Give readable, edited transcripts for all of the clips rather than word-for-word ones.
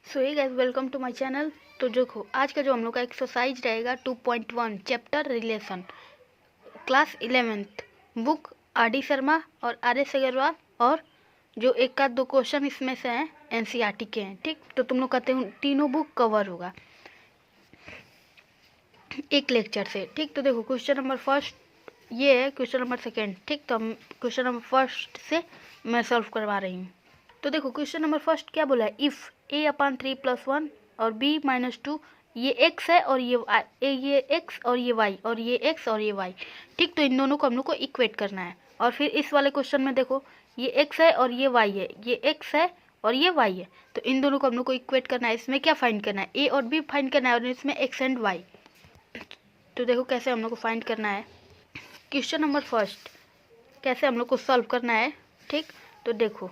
So hey guys, welcome to my channel. तो देखो, आज का जो हम लोग का एक्सरसाइज रहेगा 2.1 chapter relation, class 11th, book R D Sharma और आर एस अग्रवाल, और जो एक का दो क्वेश्चन इसमें से हैं एनसीईआरटी के हैं। ठीक, तो तुम लोग कहते हैं तीनों बुक कवर होगा एक लेक्चर से। ठीक, तो देखो क्वेश्चन नंबर फर्स्ट ये है, क्वेश्चन नंबर सेकेंड। ठीक, तो हम क्वेश्चन नंबर फर्स्ट से मैं सॉल्व करवा रही हूँ। तो देखो क्वेश्चन नंबर फर्स्ट क्या बोला है, इफ़ a/3+1 और b-2 ये x है और ये x और ये y और ये x और ये y। ठीक, तो इन दोनों को हम लोग को इक्वेट करना है। और फिर इस वाले क्वेश्चन में देखो ये x है और ये y है, ये x है और ये y है, तो इन दोनों को हम लोग को इक्वेट करना है। इसमें क्या फाइंड करना है, a और b फाइंड करना है, और इसमें x एंड y। तो देखो कैसे हम लोग को फाइंड करना है। क्वेश्चन नंबर फर्स्ट कैसे हम लोग को सॉल्व करना है। ठीक, तो देखो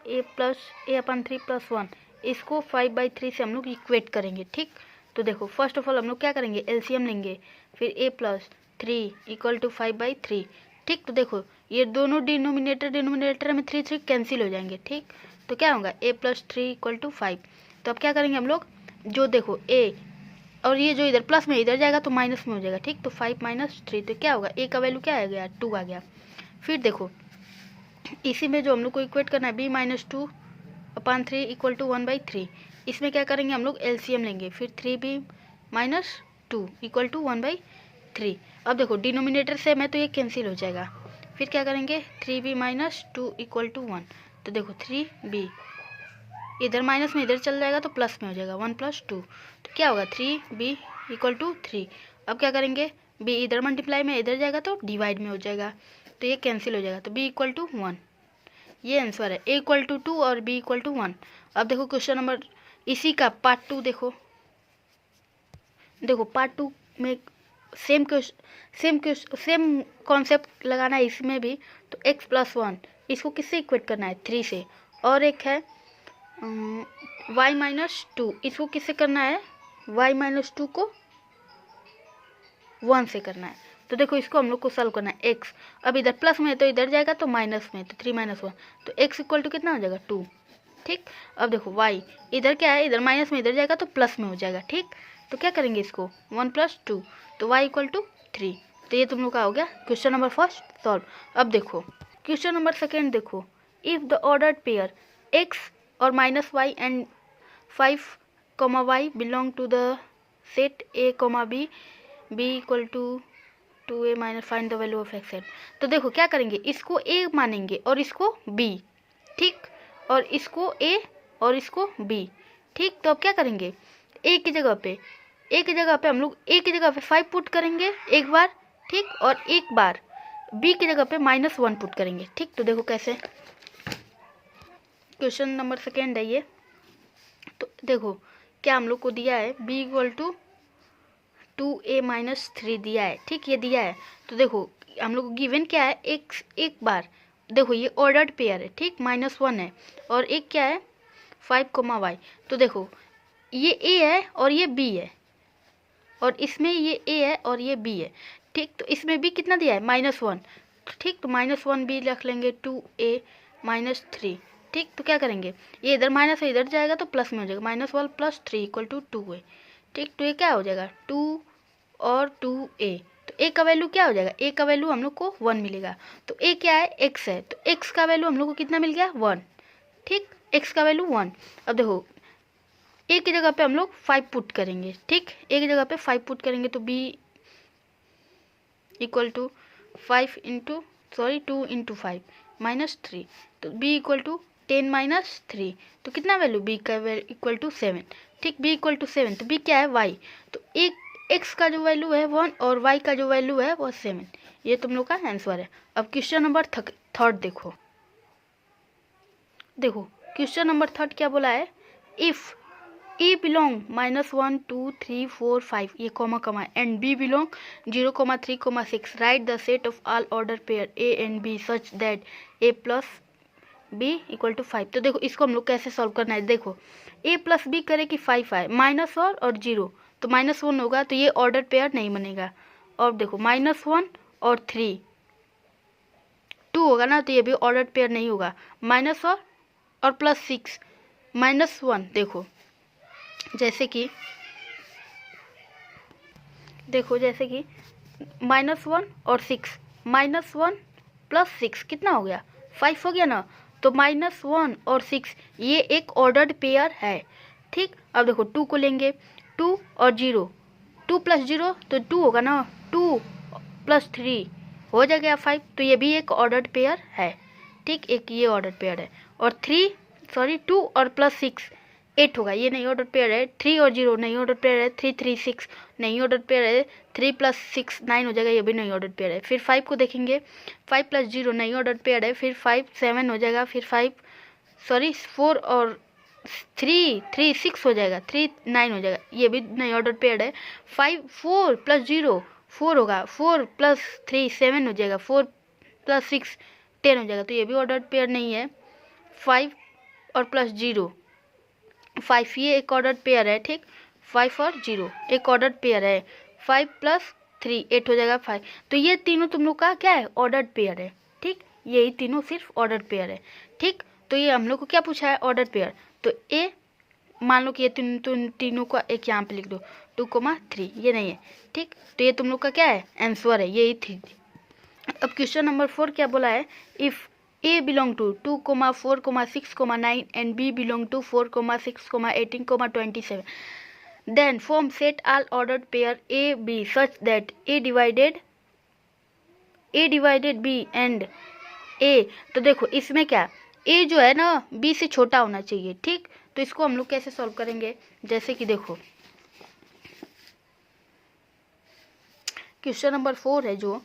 a/3+1 इसको 5/3 से हम लोग इक्वेट करेंगे। ठीक, तो देखो फर्स्ट ऑफ ऑल हम लोग क्या करेंगे, एलसीएम लेंगे। फिर a+3 = 5/3। ठीक, तो देखो ये दोनों डिनोमिनेटर में 3 कैंसिल हो जाएंगे। ठीक, तो क्या होगा a+3 = 5। तो अब क्या करेंगे हम लोग, जो देखो a और ये जो इधर प्लस में इधर जाएगा तो माइनस में हो जाएगा। ठीक, तो 5 - 3, तो क्या होगा, a का वैल्यू क्या आ गया, 2 आ गया। फिर देखो इसी में जो हम लोग को इक्वेट करना है b-2/3 = 1/3। इसमें क्या करेंगे हम लोग, एलसीएम लेंगे। फिर 3b - 2 = 1/3। अब देखो डिनोमिनेटर से में तो ये कैंसिल हो जाएगा। फिर क्या करेंगे, 3b - 2 = 1। तो देखो 3b इधर माइनस में इधर चल जाएगा तो प्लस में हो जाएगा, 1 + 2। तो क्या होगा 3b = 3। अब क्या करेंगे, b इधर मल्टीप्लाई में इधर जाएगा तो डिवाइड में हो जाएगा, तो ये कैंसिल हो जाएगा, तो b = 1। ये आंसर है, a = 2 और b = 1। अब देखो क्वेश्चन नंबर इसी का पार्ट 2 देखो। देखो पार्ट 2 में सेम कॉन्सेप्ट लगाना है इसमें भी। तो x+1 इसको किससे इक्वेट करना है, 3 से। और एक है y-2 इसको किससे करना है, y-2 को 1 से करना है। तो देखो इसको हम लोग को सॉल्व करना है। x अब इधर प्लस में तो इधर जाएगा तो माइनस में, तो 3 - 1, तो x = कितना हो जाएगा, 2। ठीक, अब देखो y इधर क्या है, इधर माइनस में इधर जाएगा तो प्लस में हो जाएगा। ठीक, तो क्या करेंगे इसको 1 + 2, तो y = 3। तो ये तुम लोग का हो गया क्वेश्चन नंबर फर्स्ट सॉल्व। अब देखो क्वेश्चन नंबर सेकेंड देखो, if the ordered pair x और -y and 5, y belong to the set a, b, b = 2a - find the value of x at. तो देखो क्या करेंगे, इसको a मानेंगे और इसको b। ठीक, और इसको a और इसको b। ठीक, तो अब क्या करेंगे, a की जगह पे हम लोग a की जगह पे 5 पुट करेंगे एक बार। ठीक, और एक बार b की जगह पे -1 पुट करेंगे। ठीक, तो देखो कैसे, क्वेश्चन नंबर सेकेंड है ये। तो देखो क्या हम लोग को दिया है, b = 2a - 3 दिया है। ठीक, ये दिया है। तो देखो हम लोग को गिवन क्या है, एक बार देखो ये ऑर्डर्ड पेयर है। ठीक, -1 है और एक क्या है 5, y। तो देखो ये a है और ये b है, और इसमें ये a है और ये b है। ठीक, तो इसमें b कितना दिया है, -1। ठीक, तो -1 b रख लेंगे, 2a - 3। ठीक, तो क्या करेंगे, ये इधर माइनस है इधर जाएगा तो प्लस में हो जाएगा, -1 + 3 = 2a। ठीक, तो ये क्या हो जाएगा, 2 और 2a। तो a का वैल्यू क्या हो जाएगा, a का वैल्यू हम लोग को 1 मिलेगा। तो a क्या है, x है, तो x का वैल्यू हम लोग को कितना मिल गया, 1। ठीक, x का वैल्यू 1। अब देखो a की जगह पे हम लोग 5 पुट करेंगे। ठीक, a की जगह पे 5 पुट करेंगे तो b = 2 × 5 - 3, तो b = 10 - 3। तो कितना वैल्यू, b का = 7। ठीक, b = 7, तो b क्या है, y। तो एक x का जो वैल्यू है 1 और y का जो वैल्यू है वो 7। ये तुम लोग का आंसर है। अब क्वेश्चन नंबर थर्ड देखो। देखो क्वेश्चन नंबर थर्ड क्या बोला है, इफ़ a belong -1, 2, 3, 4, 5 ये comma and b belong 0, 3, 6, write the set of all order pair a and b such that a plus b = 5। तो देखो इसको हम लोग कैसे सॉल्व करना है, देखो a + b करे कि 5 आए, माइनस और 0, तो -1 होगा तो ये ऑर्डर पेयर नहीं बनेगा। और देखो -1 और 3 2 होगा ना, तो ये भी ऑर्डर पेयर नहीं होगा। माइनस और +6 -1 देखो जैसे कि देखो, जैसे कि -1 और 6, -1 + 6 कितना हो गया, 5 हो गया ना। तो -1 और 6 ये एक ऑर्डर्ड पेयर है, ठीक। अब देखो 2 को लेंगे, 2 और 0, 2 + 0 तो 2 होगा ना, 2 + 3 हो जाएगा 5, तो ये भी एक ऑर्डर्ड पेयर है, ठीक। एक ये ऑर्डर्ड पेयर है। और 2 और +6 8 होगा, ये नहीं ऑर्डर पेयर है। 3 और 0 नहीं ऑर्डर पेयर है। 3 3 6 नहीं ऑर्डर पेयर है। 3 + 6 9 हो जाएगा, ये भी नहीं ऑर्डर पेयर है। फिर 5 को देखेंगे, 5 + 0 नहीं ऑर्डर पेयर है। फिर 5 7 हो जाएगा। फिर 4 और 3 3 6 हो जाएगा। 3 9 हो जाएगा, ये भी नहीं ऑर्डर पेयर है। 4 + 0 4 होगा। 4 + 3 7 हो जाएगा। 4 + 6 10 हो जाएगा, तो ये भी ऑर्डर पेयर नहीं है। 5 और +0 5 ये एक ऑर्डर पेयर है, ठीक। 5 और 0 एक ऑर्डर पेयर है। 5 + 3 8 हो जाएगा 5। तो ये तीनों तुम लोग का क्या है, ऑर्डर पेयर है, ठीक। यही तीनों सिर्फ ऑर्डर पेयर है, ठीक। तो ये हम लोग को क्या पूछा है, ऑर्डर पेयर। तो ए मान लो कि ये तीनों का एक यहाँ पे लिख दो, 2,3 ये नहीं है, ठीक। तो ये तुम लोग का क्या है, आंसर है, यही थी। अब क्वेश्चन नंबर 4 क्या बोला है, if A belong to 2, 4, 6, 9 and B belong to 4, 6, 18, 27. Then form set all ordered pair A, B such that A divided B and A। तो देखो इसमें क्या, A जो है ना B से छोटा होना चाहिए, ठीक। तो इसको हम लोग कैसे सॉल्व करेंगे, जैसे कि देखो क्वेश्चन नंबर 4 है जो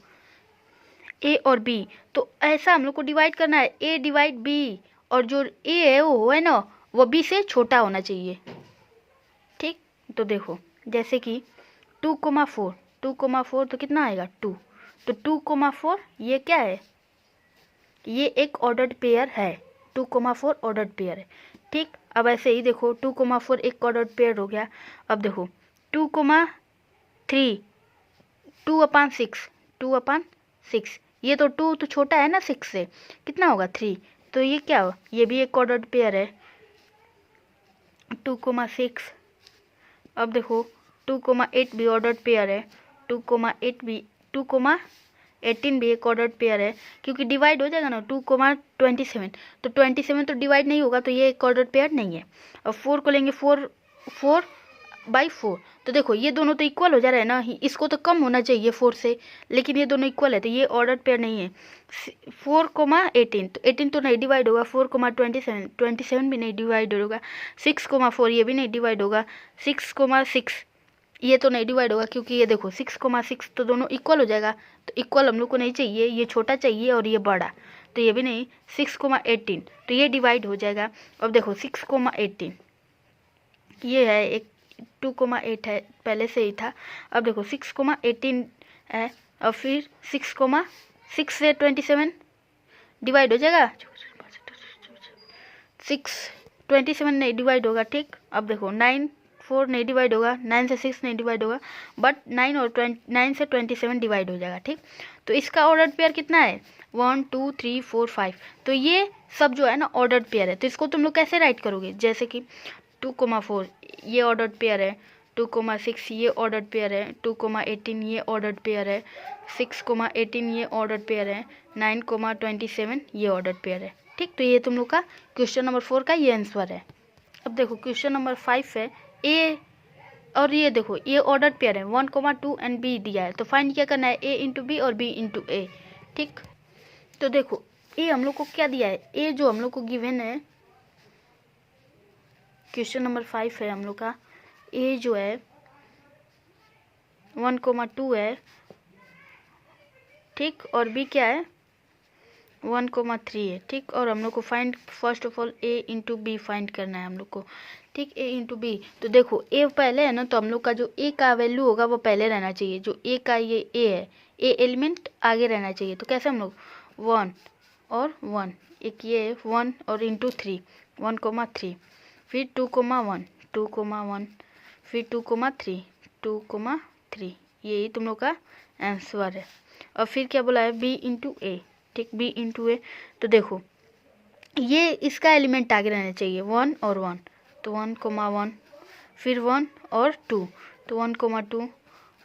A और B, तो ऐसा हम लोग को डिवाइड करना है, A डिवाइड B, और जो A है वो है ना वो B से छोटा होना चाहिए, ठीक। तो देखो जैसे कि 2,4 तो कितना आएगा 2, तो 2,4 ये क्या है, ये एक ऑर्डर्ड पेयर है। 2,4 ऑर्डर्ड पेयर है, ठीक। अब ऐसे ही देखो 2,4 एक ऑर्डर्ड पेयर हो गया। अब देखो 2,3 2/6 ये तो 2 तो छोटा है ना 6 से, कितना होगा 3, तो ये क्या हो, ये भी एक ऑर्डर्ड पेयर है 2,6। अब देखो 2,8 भी ऑर्डर्ड पेयर है। 2,18 भी एक ऑर्डर्ड पेयर है, क्योंकि डिवाइड हो जाएगा ना 2,27, तो 27 तो डिवाइड नहीं होगा, तो ये एक ऑर्डर्ड पेयर नहीं है। अब 4 को लेंगे, 4/4, तो देखो ये दोनों तो इक्वल हो जा रहा है ना, इसको तो कम होना चाहिए 4 से, लेकिन ये दोनों इक्वल है, तो ये ऑर्डर पेयर नहीं है। 4,18 तो 18 तो नहीं डिवाइड होगा। 4,27 भी नहीं डिवाइड होगा। 6,4 ये भी नहीं डिवाइड होगा। 6,6 ये तो नहीं डिवाइड होगा, क्योंकि ये देखो 6,6 तो दोनों इक्वल हो जाएगा, तो इक्वल हम लोग को नहीं चाहिए, ये छोटा चाहिए और ये बड़ा, तो ये भी नहीं। 6,18 तो ये डिवाइड हो जाएगा। अब देखो 6,18 ये है एक, 2,8 है पहले से ही था। अब देखो 6,18 है, और फिर 6 से 27 डिवाइड हो जाएगा। 27 नहीं डिवाइड होगा, ठीक। अब देखो 4 नहीं डिवाइड होगा, 9 से 6 नहीं डिवाइड होगा, बट 9 से 27 डिवाइड हो जाएगा, ठीक। तो इसका ऑर्डर पेयर कितना है, 1 2 3 4 5, तो ये सब जो है ना ऑर्डर पेयर है। तो इसको तुम लोग कैसे राइट करोगे, जैसे कि 2,4 ये ऑर्डर पेयर है, 2,6 ये ऑर्डर पेयर है, 2,18 ये ऑर्डर पेयर है, 6,18 ये ऑर्डर पेयर है, 9,27 ये ऑर्डर पेयर है, ठीक। तो ये तुम लोग का क्वेश्चन नंबर 4 का ये आंसर है। अब देखो क्वेश्चन नंबर 5 है, ए और ये देखो ये ऑर्डर पेयर है, 1,2 एंड बी दिया है, तो फाइंड क्या करना है, ए इंटू बी और बी इंटू ए, ठीक। तो देखो ए हम लोग को क्या दिया है, ए जो हम लोग को गिवन है, क्वेश्चन नंबर 5 है हम लोग का, ए जो है 1,2 है, ठीक, और बी क्या है 1,3 है, ठीक। और हम लोग को find first of all A into B find करना है हम लोग को, ठीक। ए इंटू बी, तो देखो ए पहले है ना, तो हम लोग का जो ए का वैल्यू होगा वो पहले रहना चाहिए, जो ए का ये ए है, ए एलिमेंट आगे रहना चाहिए। तो कैसे हम लोग 1 और 1, एक ये 1 और इंटू 3 1,3, फिर 2,1 2,1, फिर 2,3 2,3, यही तुम लोग का आंसर है। और फिर क्या बोला है, बी इंटू ए, ठीक, बी इंटू ए। तो देखो ये इसका एलिमेंट आगे रहना चाहिए 1 और 1, तो 1,1 फिर 1 और 2, तो 1,2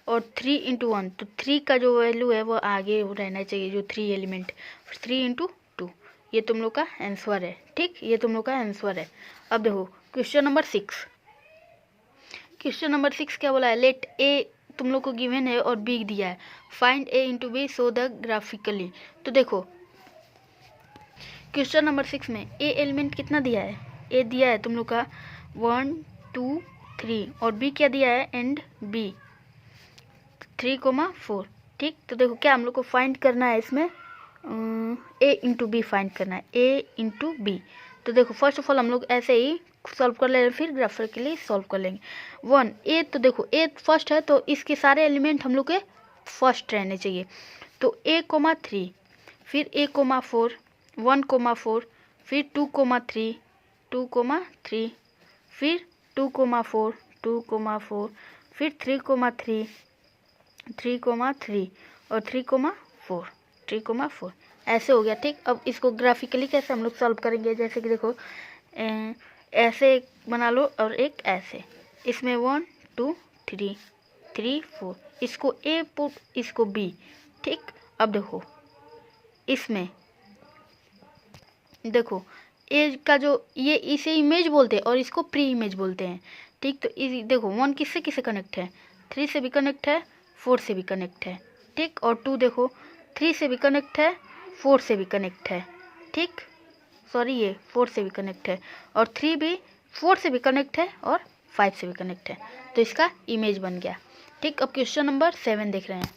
और 3 इंटू 1, तो 3 का जो वैल्यू है वो आगे रहना चाहिए, जो 3 एलिमेंट, 3 इंटू 2, ये तुम लोग का आंसर है। ठीक, ये तुम लोग का आंसर है। अब देखो क्वेश्चन नंबर 6। क्वेश्चन नंबर 6 क्या बोला है, लेट ए तुम लोग को गिवन है और बी दिया है, find A into B so the graphically. तो देखो क्वेश्चन नंबर 6 में ए एलिमेंट कितना दिया है, ए दिया है तुम लोग का 1 2 3 और बी क्या दिया है एंड बी 3,4। ठीक, तो देखो क्या हम लोग को फाइंड करना है इसमें, ए इंटू बी फाइंड करना है, ए इंटू बी। तो देखो फर्स्ट ऑफ ऑल हम लोग ऐसे ही सॉल्व कर लेंगे, फिर ग्राफिकली सॉल्व कर लेंगे। 1 ए, तो देखो ए फर्स्ट है तो इसके सारे एलिमेंट हम लोग के फर्स्ट रहने चाहिए, तो A,3, फिर A,4, 1,4, फिर 2,3, 2,3, फिर 2,4, 2,4, फिर 3,3, 3,3 और 3,4, 3,4, ऐसे हो गया। ठीक, अब इसको ग्राफिकली कैसे हम लोग सॉल्व करेंगे, जैसे कि देखो ऐसे एक बना लो और एक ऐसे, इसमें 1 2 3 3 4, इसको ए पुट, इसको बी। ठीक, अब देखो इसमें देखो ए का जो ये इसे इमेज बोलते हैं और इसको प्री इमेज बोलते हैं। ठीक, तो देखो 1 किससे किससे कनेक्ट है, 3 से भी कनेक्ट है, 4 से भी कनेक्ट है। ठीक, और 2 देखो 3 से भी कनेक्ट है, 4 से भी कनेक्ट है। ठीक, सॉरी ये 4 से भी कनेक्ट है, और 3 भी 4 से भी कनेक्ट है और 5 से भी कनेक्ट है, तो इसका इमेज बन गया। ठीक, अब क्वेश्चन नंबर 7 देख रहे हैं।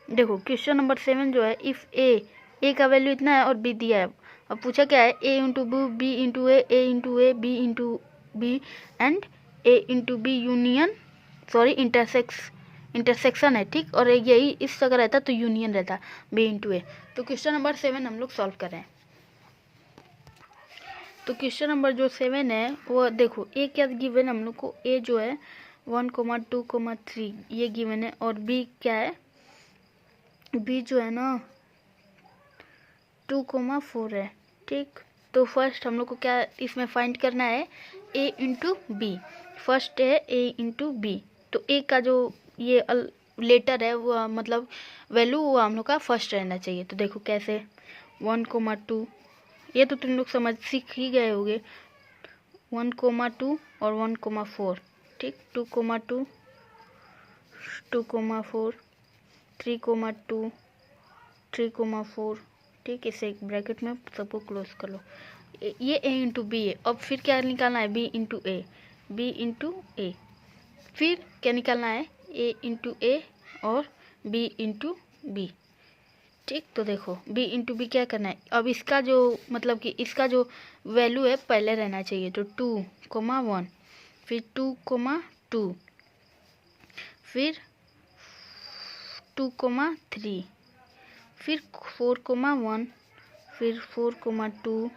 देखो क्वेश्चन नंबर 7 जो है, इफ़ ए का वैल्यू इतना है और बी दिया है, अब पूछा क्या है, A into B into A into A, B into B and A into B union, sorry intersection है। ठीक, और यही इस जगह रहता तो यूनियन रहता बी इंटू ए। तो क्वेश्चन नंबर 7 हम लोग सॉल्व कर रहे हैं। तो क्वेश्चन नंबर जो 7 है वो देखो, ए क्या गिवन हम लोग को, ए जो है 1,2,3 ये गिवन है, और बी क्या है, बी जो है ना 2,4 है। ठीक, तो फर्स्ट हम लोग को क्या इसमें फाइंड करना है, ए इंटू बी, फर्स्ट है ए इंटू बी, तो ए का जो ये लेटर है वो मतलब वैल्यू वो हम लोग का फर्स्ट रहना चाहिए। तो देखो कैसे, 1,2, ये तो तुम लोग समझ सीख ही गए होगे, 1,2 और 1,4। ठीक, 2,2, 2,4, 3,2, 3,4। ठीक, इसे एक ब्रैकेट में सबको क्लोज कर लो, ये ए इंटू बी है। अब फिर क्या निकालना है, B into A, B into ए, फिर क्या निकालना है, ए इंटू ए और बी इंटू बी। ठीक, तो देखो b इंटू बी क्या करना है, अब इसका जो मतलब कि इसका जो वैल्यू है पहले रहना चाहिए, तो 2,1, फिर 2,2, फिर 2,3, फिर 4,1, फिर 4,2,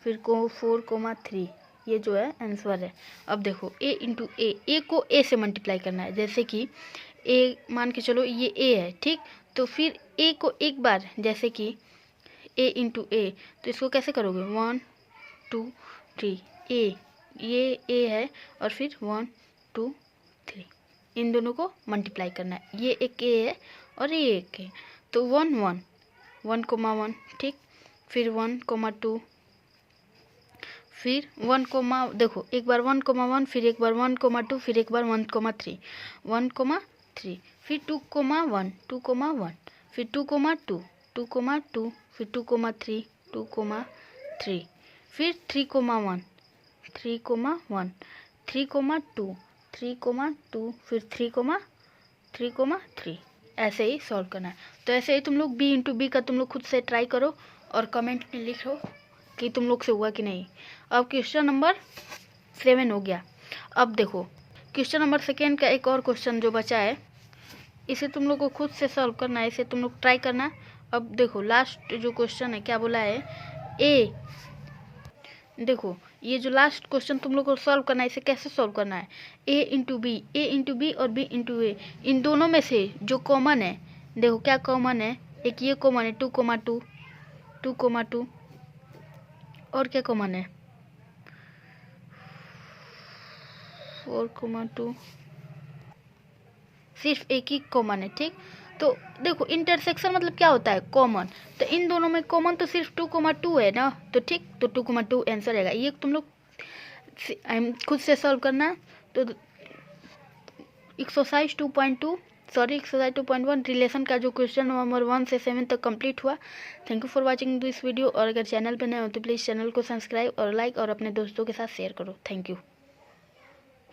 फिर 4,3, ये जो है आंसर है। अब देखो a इंटू ए को a से मल्टीप्लाई करना है, जैसे कि a मान के चलो ये a है। ठीक, तो फिर a को एक बार, जैसे कि a इंटू ए, तो इसको कैसे करोगे, 1 2 3, a ये a है और फिर 1 2 3, इन दोनों को मल्टीप्लाई करना है, ये एक a है और ये एक है, तो 1 1 1,1। ठीक, फिर 1,2, फिर 1, देखो एक बार 1,1, फिर एक बार 1,2, फिर एक बार 1,3, 1,3, फिर 2,1, 2,1, फिर 2,2, 2,2, फिर 2,3, 2,3, फिर 3,1, 3,1, 3,2, 3,2, फिर 3,3, ऐसे ही सॉल्व करना है। तो ऐसे ही तुम लोग b इंटू बी का तुम लोग खुद से ट्राई करो और कमेंट में लिखो कि तुम लोग से हुआ कि नहीं। अब क्वेश्चन नंबर 7 हो गया। अब देखो क्वेश्चन नंबर 2 का एक और क्वेश्चन जो बचा है, इसे तुम लोग को खुद से सॉल्व करना है, इसे तुम लोग ट्राई करना। अब देखो लास्ट जो क्वेश्चन है क्या बोला है, ए, देखो ये जो लास्ट क्वेश्चन तुम लोग को सॉल्व करना है, इसे कैसे सॉल्व करना है, ए इंटू बी और बी इंटू ए, इन दोनों में से जो कॉमन है, देखो क्या कॉमन है, एक ये कॉमन है 2,2, 2,2, और क्या कॉमन है, 4,2 सिर्फ एक ही कॉमन है, ठीक। तो देखो इंटरसेक्शन मतलब क्या होता है, कॉमन। तो इन दोनों में कॉमन तो सिर्फ 2,2 है ना, तो ठीक, तो 2,2 आंसर रहेगा। ये तुम लोग खुद से सॉल्व करना है। तो एक्सरसाइज 2.1 रिलेशन का जो क्वेश्चन नंबर 1 से 7 तक कंप्लीट हुआ। Thank you for watching this video. और अगर चैनल पर नए हो तो प्लीज़ चैनल को सब्सक्राइब और लाइक और अपने दोस्तों के साथ शेयर करो। Thank you.